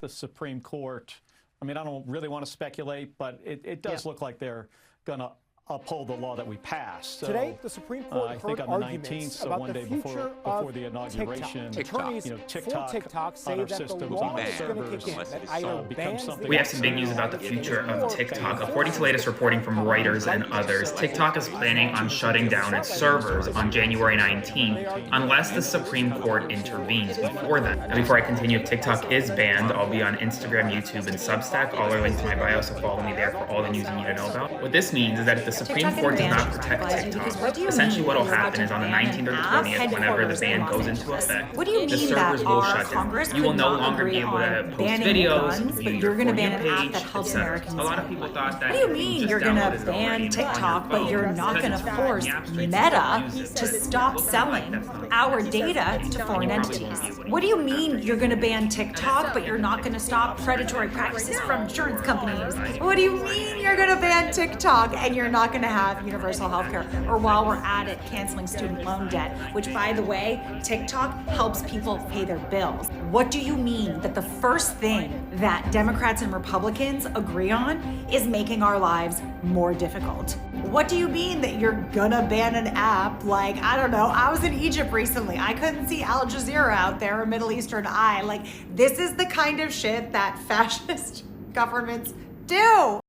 The Supreme Court, I mean, I don't really want to speculate, but it does look like they're going to uphold the law that we passed. So, today, the Supreme Court I heard think on the arguments 19th, so about one the day future before the inauguration, Attorneys TikTok, for TikTok say on our that the systems, law on our is going to servers, kick in, that either becomes bans something. We have some big news about the future of TikTok. According to latest reporting from Reuters and others, TikTok is planning on shutting down its servers on January 19th unless the Supreme Court intervenes before then. And before I continue, if TikTok is banned, I'll be on Instagram, YouTube, and Substack. All are linked to my bio, so follow me there for all the news you need to know about. What this means is that if the Supreme Court does not protect TikTok, essentially what will happen is on the 19th or the 20th, whenever the ban goes into effect, the servers will shut down. You will no longer be able to post videos, view your For You page, etc. A lot of people thought that. What do you mean you're gonna ban TikTok, but you're not gonna force Meta to stop selling our data to foreign entities? What do you mean you're gonna ban TikTok, but you're not gonna stop predatory practices from insurance companies? What do you mean you're gonna ban TikTok and you're not gonna have universal health care? Or while we're at it, canceling student loan debt, which by the way, TikTok helps people pay their bills. What do you mean that the first thing that Democrats and Republicans agree on is making our lives more difficult? What do you mean that you're gonna ban an app like, I don't know, I was in Egypt recently. I couldn't see Al Jazeera out there, or Middle Eastern Eye. Like, this is the kind of shit that fascist governments do.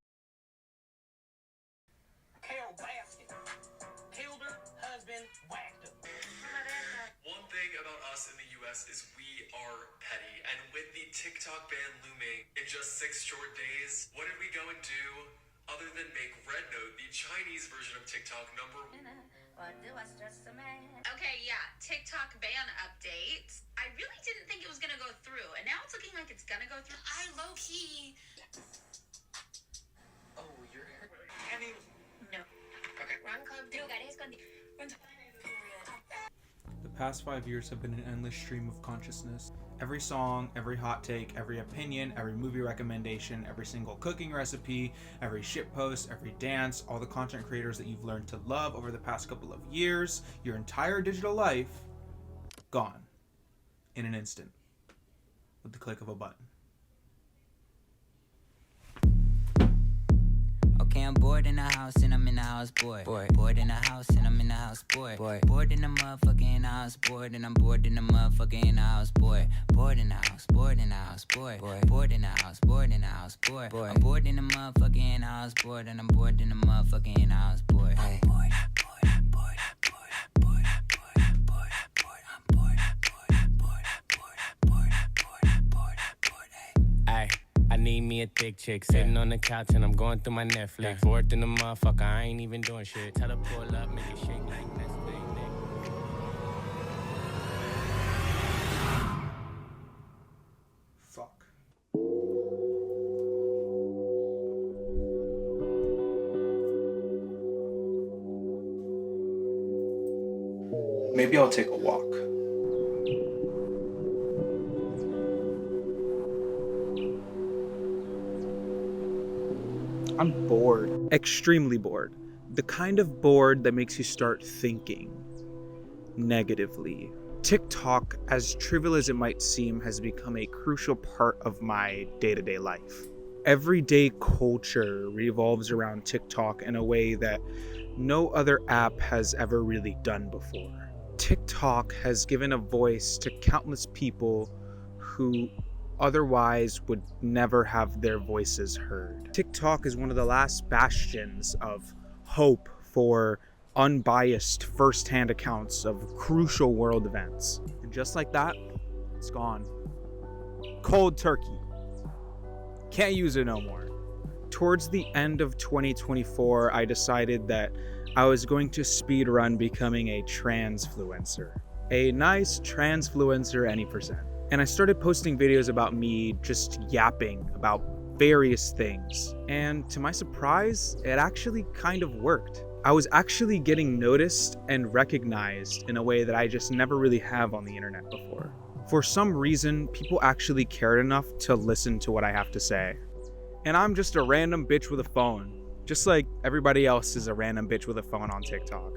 One thing about us in the US is we are petty, and with the TikTok ban looming in just 6 short days, what did we go and do other than make Red Note, the Chinese version of TikTok, number one? Okay, yeah, TikTok ban update. I really didn't think it was gonna go through, and now it's looking like it's gonna go through. I low-key. Oh, you're No. okay. The past 5 years have been an endless stream of consciousness. Every song, every hot take, every opinion, every movie recommendation, every single cooking recipe, every shitpost, every dance, all the content creators that you've learned to love over the past couple of years, your entire digital life, gone in an instant with the click of a button. Okay, I'm bored in the house and I'm in the house bored. Bored in the house and I'm in the house bored. Bored in the motherfucker in the house bored and I'm bored in the motherfucker in the house bored. Bored in the house, bored in the house bored. Bored in the house, bored in the house bored. I'm bored in the motherfucker in the house bored and I'm bored in the motherfucker in the house bored. I'm bored. I need me a thick chick sitting on the couch and I'm going through my Netflix. Bored in the motherfucker, I ain't even doing shit. Tell her pull up, make it shake like this thing. Fuck. Maybe I'll take a walk. I'm bored. Extremely bored. The kind of bored that makes you start thinking negatively. TikTok, as trivial as it might seem, has become a crucial part of my day-to-day life. Everyday culture revolves around TikTok in a way that no other app has ever really done before. TikTok has given a voice to countless people who otherwise would never have their voices heard. TikTok is one of the last bastions of hope for unbiased first-hand accounts of crucial world events. And just like that, it's gone. Cold turkey. Can't use it no more. Towards the end of 2024, I decided that I was going to speedrun becoming a transfluencer. A nice transfluencer any percent. And I started posting videos about me just yapping about various things. And to my surprise, it actually kind of worked. I was actually getting noticed and recognized in a way that I just never really have on the internet before. For some reason, people actually cared enough to listen to what I have to say. And I'm just a random bitch with a phone, just like everybody else is a random bitch with a phone on TikTok.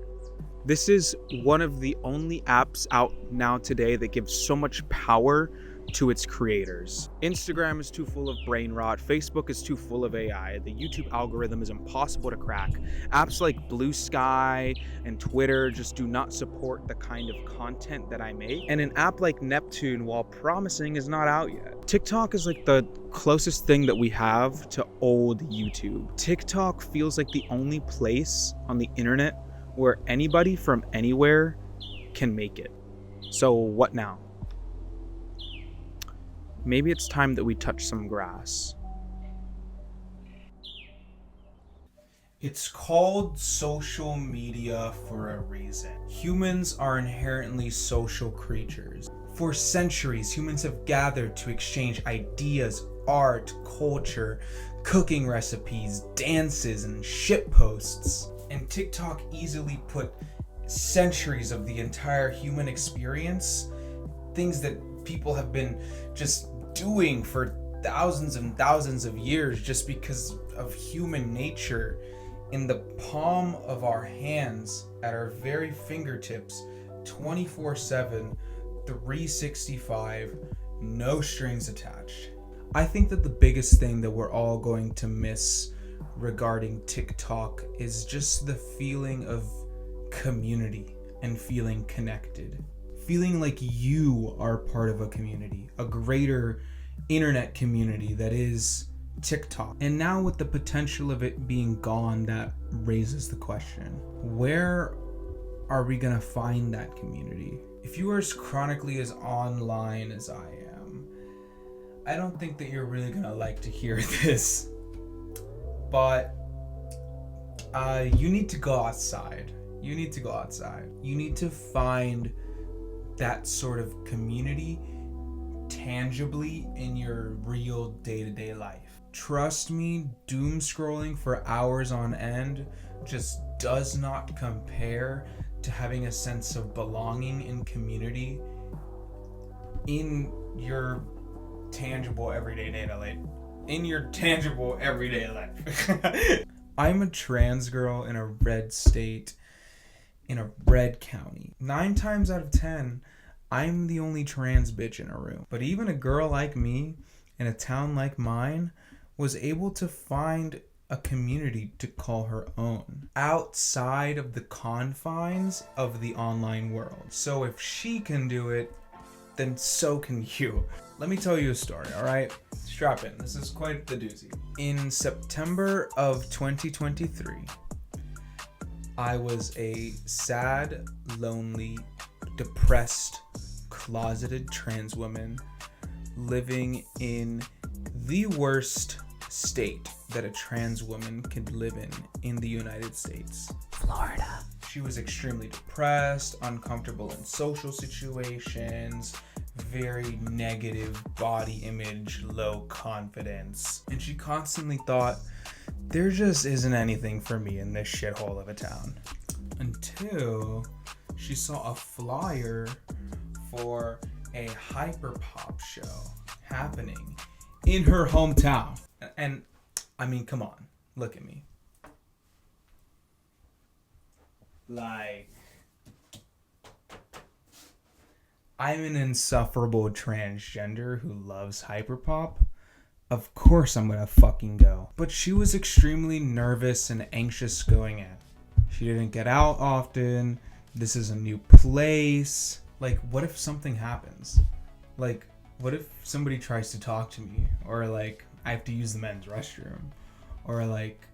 This is one of the only apps out now today that gives so much power to its creators. Instagram is too full of brain rot, Facebook is too full of AI, the YouTube algorithm is impossible to crack. Apps like Blue Sky and Twitter just do not support the kind of content that I make. And an app like Neptune, while promising, is not out yet. TikTok is like the closest thing that we have to old YouTube. TikTok feels like the only place on the internet where anybody from anywhere can make it. So what now? Maybe it's time that we touch some grass. It's called social media for a reason. Humans are inherently social creatures. For centuries, humans have gathered to exchange ideas, art, culture, cooking recipes, dances, and shitposts. And TikTok easily put centuries of the entire human experience, things that people have been just doing for thousands and thousands of years just because of human nature, in the palm of our hands, at our very fingertips, 24/7, 365, no strings attached. I think that the biggest thing that we're all going to miss regarding TikTok is just the feeling of community and feeling connected. Feeling like you are part of a community, a greater internet community that is TikTok. And now with the potential of it being gone, that raises the question, where are we gonna find that community? If you are as chronically as online as I am, I don't think that you're really gonna like to hear this, but you need to go outside. You need to go outside. You need to find that sort of community tangibly in your real day-to-day life. Trust me, doom scrolling for hours on end just does not compare to having a sense of belonging in community in your tangible everyday life. I'm a trans girl in a red state, in a red county. 9 times out of 10, I'm the only trans bitch in a room. But even a girl like me in a town like mine was able to find a community to call her own outside of the confines of the online world. So if she can do it, then so can you. Let me tell you a story, all right? Strap in. This is quite the doozy. In September of 2023, I was a sad, lonely, depressed, closeted trans woman living in the worst state that a trans woman could live in the United States. Florida. She was extremely depressed, uncomfortable in social situations, very negative body image, low confidence. And she constantly thought, there just isn't anything for me in this shithole of a town. Until she saw a flyer for a hyperpop show happening in her hometown. And I mean, come on, look at me. Like, I'm an insufferable transgender who loves hyperpop. Of course I'm gonna fucking go. But she was extremely nervous and anxious going in. She didn't get out often. This is a new place. Like, what if something happens? Like, what if somebody tries to talk to me? Or like, I have to use the men's restroom. Or like,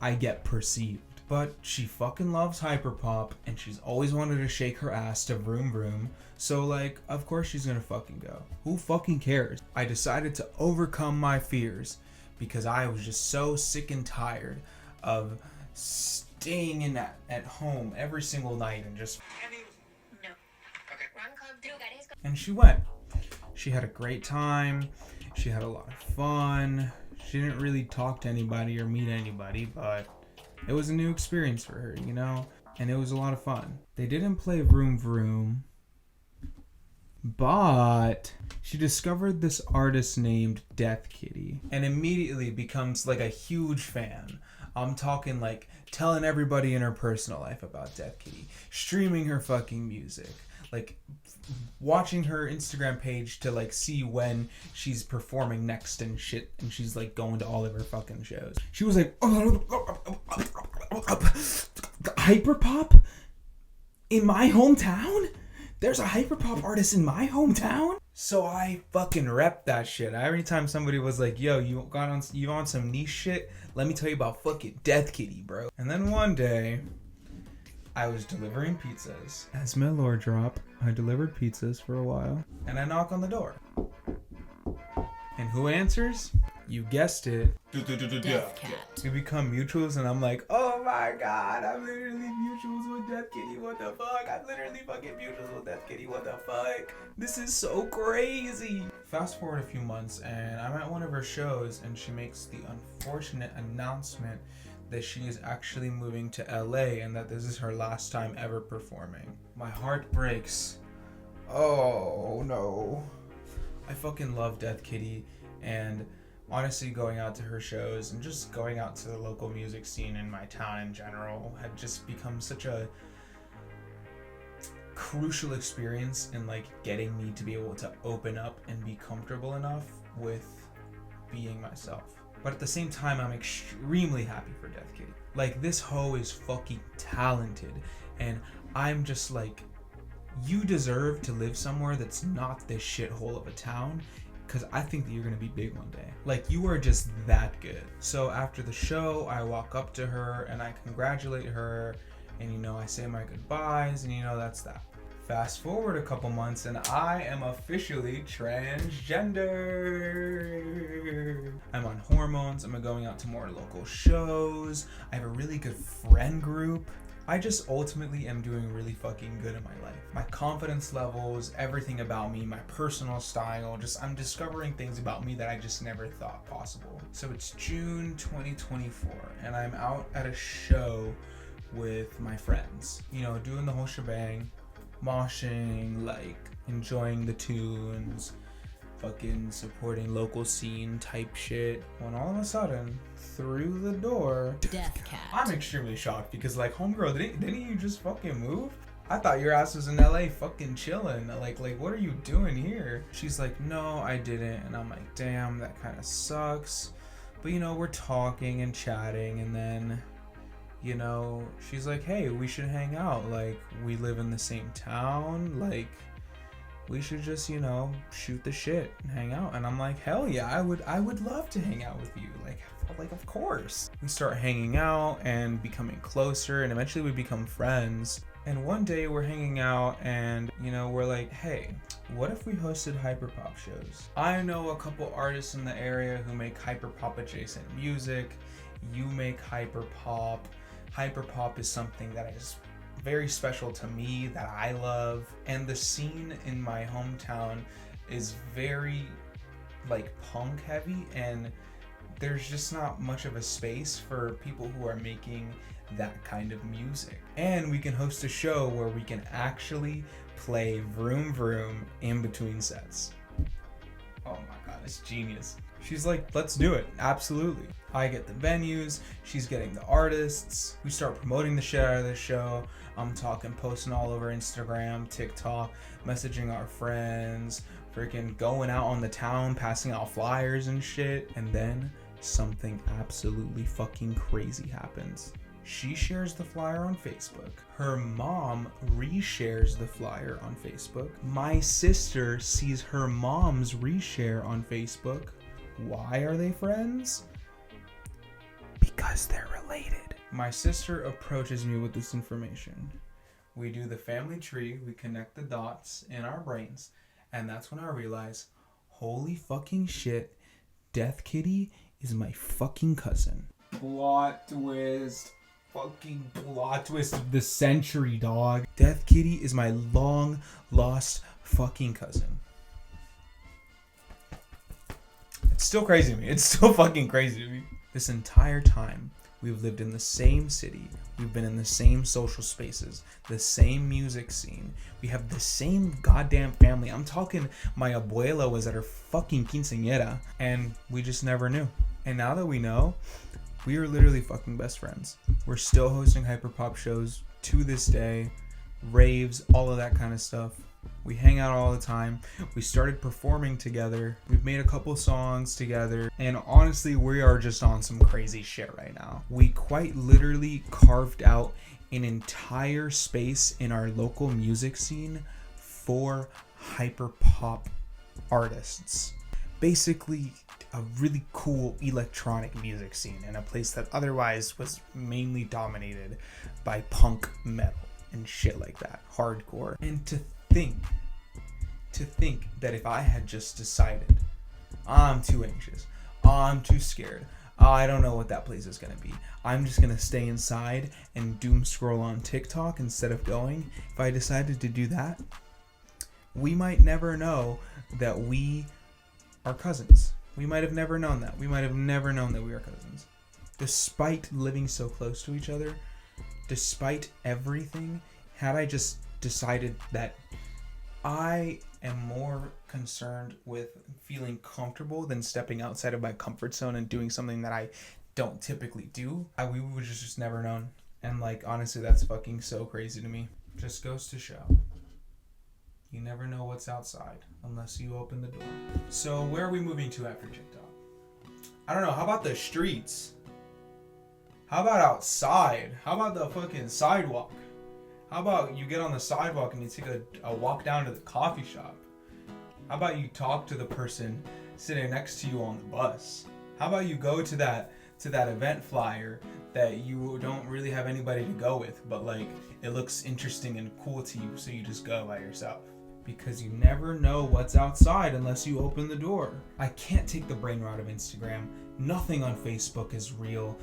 I get perceived. But she fucking loves hyperpop, and she's always wanted to shake her ass to Vroom Vroom. So like, of course she's gonna fucking go. Who fucking cares? I decided to overcome my fears because I was just so sick and tired of staying in at home every single night and just... No. Okay. Wrong club. And she went. She had a great time. She had a lot of fun. She didn't really talk to anybody or meet anybody, but it was a new experience for her, you know? And it was a lot of fun. They didn't play Vroom Vroom, but she discovered this artist named Death Kitty and immediately becomes like a huge fan. I'm talking like telling everybody in her personal life about Death Kitty, streaming her fucking music, like watching her Instagram page to like see when she's performing next and shit, and she's like going to all of her fucking shows. She was like, hyperpop in my hometown? There's a hyperpop artist in my hometown? So I fucking rep that shit. Every time somebody was like, yo, you on some niche shit, let me tell you about fucking Death Kitty, bro. And then one day, I was delivering pizzas. As my lore drop, I delivered pizzas for a while, and I knock on the door. And who answers? You guessed it. Death Cat. We become mutuals, and I'm like, oh my god, I'm literally mutuals with Death Kitty, what the fuck? I'm literally fucking mutuals with Death Kitty, what the fuck? This is so crazy. Fast forward a few months, and I'm at one of her shows, and she makes the unfortunate announcement that she is actually moving to LA and that this is her last time ever performing. My heart breaks. Oh no. I fucking love Death Kitty, and honestly going out to her shows and just going out to the local music scene in my town in general had just become such a crucial experience in like getting me to be able to open up and be comfortable enough with being myself. But at the same time, I'm extremely happy for Death Kitty. Like, this hoe is fucking talented, and I'm just like, you deserve to live somewhere that's not this shithole of a town, because I think that you're gonna be big one day. Like, you are just that good. So after the show, I walk up to her and I congratulate her, and you know, I say my goodbyes, and you know, that's that. Fast forward a couple months and I am officially transgender. I'm on hormones, I'm going out to more local shows, I have a really good friend group. I just ultimately am doing really fucking good in my life. My confidence levels, everything about me, my personal style, just I'm discovering things about me that I just never thought possible. So it's June 2024 and I'm out at a show with my friends, you know, doing the whole shebang, moshing, like enjoying the tunes, fucking supporting local scene type shit, when all of a sudden through the door, Death Cat. I'm extremely shocked because like, homegirl, didn't you just fucking move? I thought your ass was in LA fucking chilling. Like what are you doing here? She's like, no, I didn't. And I'm like, damn, that kind of sucks. But you know, we're talking and chatting, and then, you know, she's like, hey, we should hang out. Like, we live in the same town. Like, we should just, you know, shoot the shit and hang out. And I'm like, hell yeah, I would love to hang out with you. Like of course. We start hanging out and becoming closer, and eventually we become friends. And one day we're hanging out and, you know, we're like, hey, what if we hosted hyperpop shows? I know a couple artists in the area who make hyperpop adjacent music. You make hyperpop. Hyperpop is something that is very special to me, that I love. And the scene in my hometown is very like punk heavy, and there's just not much of a space for people who are making that kind of music. And we can host a show where we can actually play Vroom Vroom in between sets. Oh my god, it's genius. She's like, let's do it. Absolutely. I get the venues, she's getting the artists. We start promoting the shit out of the show. I'm talking, posting all over Instagram, TikTok, messaging our friends, freaking going out on the town, passing out flyers and shit. And then something absolutely fucking crazy happens. She shares the flyer on Facebook. Her mom reshares the flyer on Facebook. My sister sees her mom's reshare on Facebook. Why are they friends? Because they're related. My sister approaches me with this information. We do the family tree, we connect the dots in our brains, and that's when I realize, holy fucking shit, Death Kitty is my fucking cousin. Plot twist. Fucking plot twist of the century, dog. Death Kitty is my long lost fucking cousin. It's still crazy to me. It's still fucking crazy to me. This entire time, we've lived in the same city. We've been in the same social spaces, the same music scene. We have the same goddamn family. I'm talking, my abuela was at her fucking quinceañera, and we just never knew. And now that we know, we are literally fucking best friends. We're still hosting hyperpop shows to this day. raves, all of that kind of stuff. We hang out all the time. We started performing together. We've made a couple songs together. And honestly, we are just on some crazy shit right now. We quite literally carved out an entire space in our local music scene for hyperpop artists. Basically, a really cool electronic music scene in a place that otherwise was mainly dominated by punk metal and shit like that, hardcore. And to think that if I had just decided, I'm too anxious, I'm too scared, I don't know what that place is gonna be, I'm just gonna stay inside and doom scroll on TikTok instead of going, if I decided to do that, we might never know that we are cousins. We might have never known that. We might have never known that we are cousins. Despite living so close to each other, despite everything, had I just decided that I am more concerned with feeling comfortable than stepping outside of my comfort zone and doing something that I don't typically do, we would just never known. And like, honestly, that's fucking so crazy to me. Just goes to show. You never know what's outside unless you open the door. So where are we moving to after TikTok? I don't know. How about the streets? How about outside? How about the fucking sidewalk? How about you get on the sidewalk and you take a walk down to the coffee shop? How about you talk to the person sitting next to you on the bus? How about you go to that event flyer that you don't really have anybody to go with, but like it looks interesting and cool to you, so you just go by yourself? Because you never know what's outside unless you open the door. I can't take the brain rot of Instagram. Nothing on Facebook is real.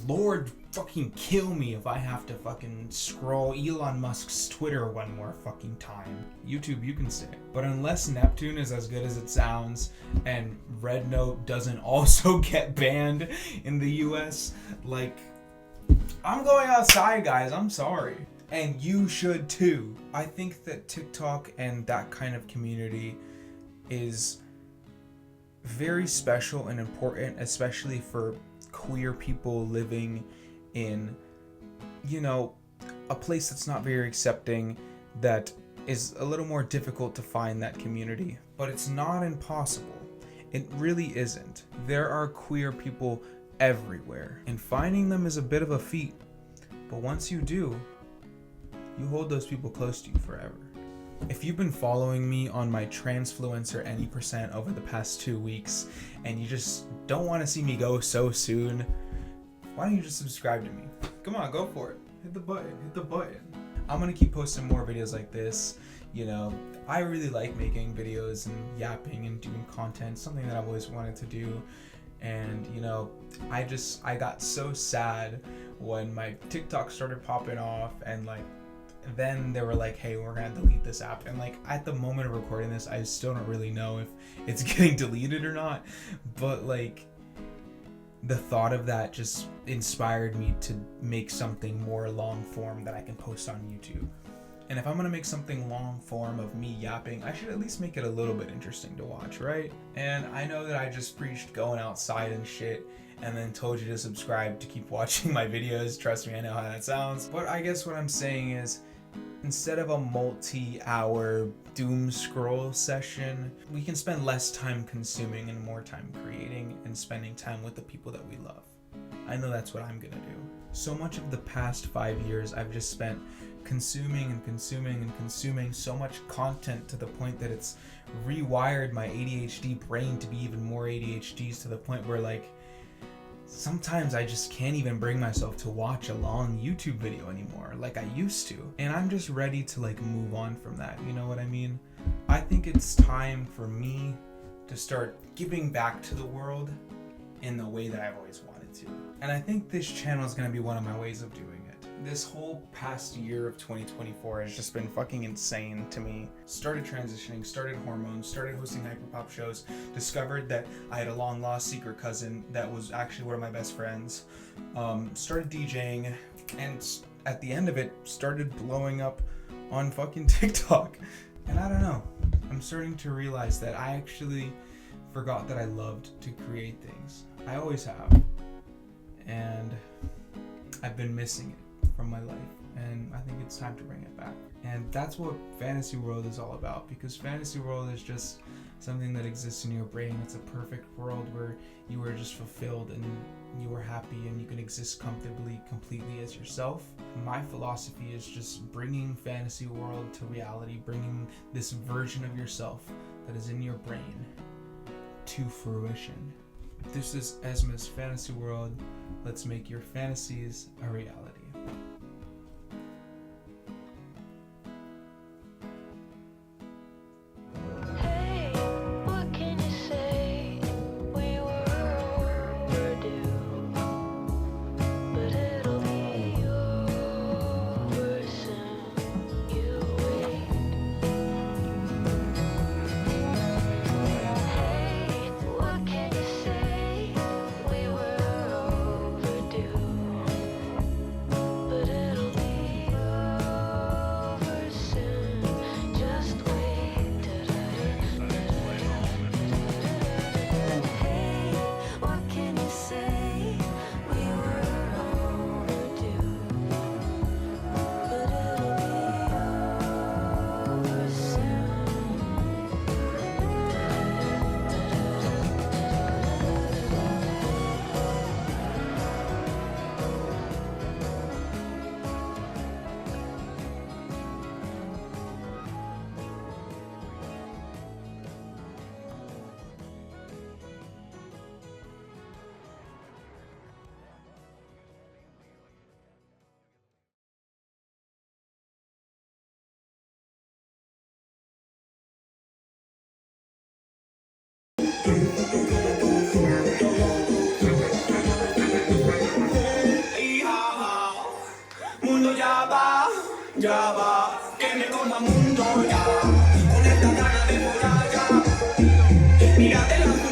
Lord fucking kill me if I have to fucking scroll Elon Musk's Twitter one more fucking time. YouTube, you can stay. But unless Neptune is as good as it sounds and Red Note doesn't also get banned in the US, like, I'm going outside, guys. I'm sorry. And you should too. I think that TikTok and that kind of community is very special and important, especially for queer people living in, you know, a place that's not very accepting, that is a little more difficult to find that community. But it's not impossible. It really isn't. There are queer people everywhere, and finding them is a bit of a feat. But once you do, you hold those people close to you forever. If you've been following me on my Transfluencer Any% over the past 2 weeks and you just don't want to see me go so soon, why don't you just subscribe to me? Come on, go for it. Hit the button. I'm gonna keep posting more videos like this. You know, I really like making videos and yapping and doing content, something that I've always wanted to do. And you know, I got so sad when my TikTok started popping off, and like then they were like, hey, we're gonna delete this app. And like at the moment of recording this, I still don't really know if it's getting deleted or not, but like the thought of that just inspired me to make something more long form that I can post on YouTube. And if I'm gonna make something long form of me yapping, I should at least make it a little bit interesting to watch, right? And I know that I just preached going outside and shit, and then told you to subscribe to keep watching my videos. Trust me, I know how that sounds. But I guess what I'm saying is, instead of a multi-hour doom scroll session, we can spend less time consuming and more time creating and spending time with the people that we love. I know that's what I'm gonna do. So much of the past 5 years, I've just spent consuming so much content to the point that it's rewired my ADHD brain to be even more ADHDs, to the point where like sometimes I just can't even bring myself to watch a long YouTube video anymore like I used to. And I'm just ready to like move on from that, you know what I mean? I think it's time for me to start giving back to the world in the way that I've always wanted to. And I think this channel is gonna be one of my ways of doing it. This whole past year of 2024 has just been fucking insane to me. Started transitioning, started hormones, started hosting hyperpop shows, discovered that I had a long lost secret cousin that was actually one of my best friends, started DJing, and at the end of it, started blowing up on fucking TikTok. And I don't know, I'm starting to realize that I actually forgot that I loved to create things. I always have. And I've been missing it from my life, and I think it's time to bring it back. And that's what Fantasy World is all about, because Fantasy World is just something that exists in your brain. It's a perfect world where you are just fulfilled and you are happy and you can exist comfortably, completely as yourself. My philosophy is just bringing Fantasy World to reality, bringing this version of yourself that is in your brain to fruition. This is Esma's Fantasy World. Let's make your fantasies a reality. Mundo ya va, que me coma mundo ya, con esta gana de volar ya, mírate la